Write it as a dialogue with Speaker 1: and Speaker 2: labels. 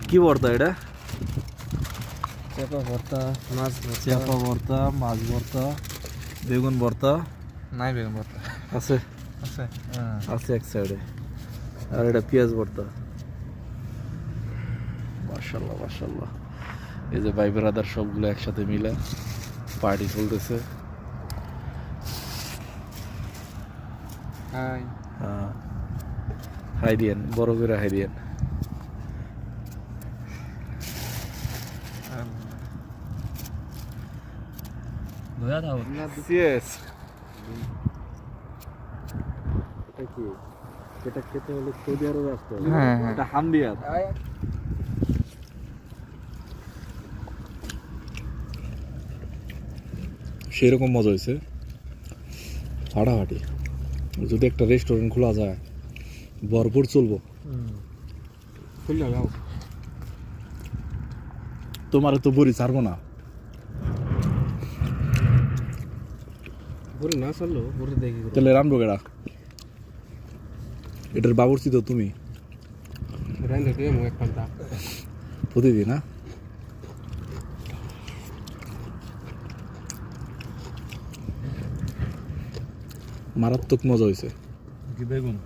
Speaker 1: কি ভর্তা এটা?
Speaker 2: চেপা ভর্তা, মাছ ভর্তা।
Speaker 1: চেপা ভর্তা, মাছ ভর্তা, বেগুন ভর্তা
Speaker 2: নাই বেগুন ভর্তা
Speaker 1: আছে
Speaker 2: আছে।
Speaker 1: আছে এক সাইডে। আর এটা পেঁয়াজ ভর্তা। মাশাআল্লাহ মাশাআল্লাহ। এই যে ভাই ব্রাদার সবগুলো একসাথে মিলে পার্টি চলতেছে।
Speaker 2: হাই
Speaker 1: হাই দিয়েন, বড় করে হাই দিয়েন।
Speaker 2: ধোয়া দাও না।
Speaker 1: Yes. এটা কি? এটা খেতে হলে সৌদি আরবে আসতে হবে।
Speaker 2: হ্যাঁ, হ্যাঁ।
Speaker 1: এটা হামদিয়াত। সেরকম মজা হয়েছে, ফাটাফাটি। যদি একটা রেস্টুরেন্ট খোলা যায় ভরপুর চলবো।
Speaker 2: খুললে যাও।
Speaker 1: তোমার তো বড়ি ছাড়বো না।
Speaker 2: বড়ি না চললো, বড়ি দেখি
Speaker 1: তাহলে রানবো কেডা? এটার বাবুর্চি তো তুমি
Speaker 2: রাইন দেখে মু এক পান্তা
Speaker 1: প্রতিদিন। না মারাত্মক মজা হয়েছে।
Speaker 2: কি বেগুন।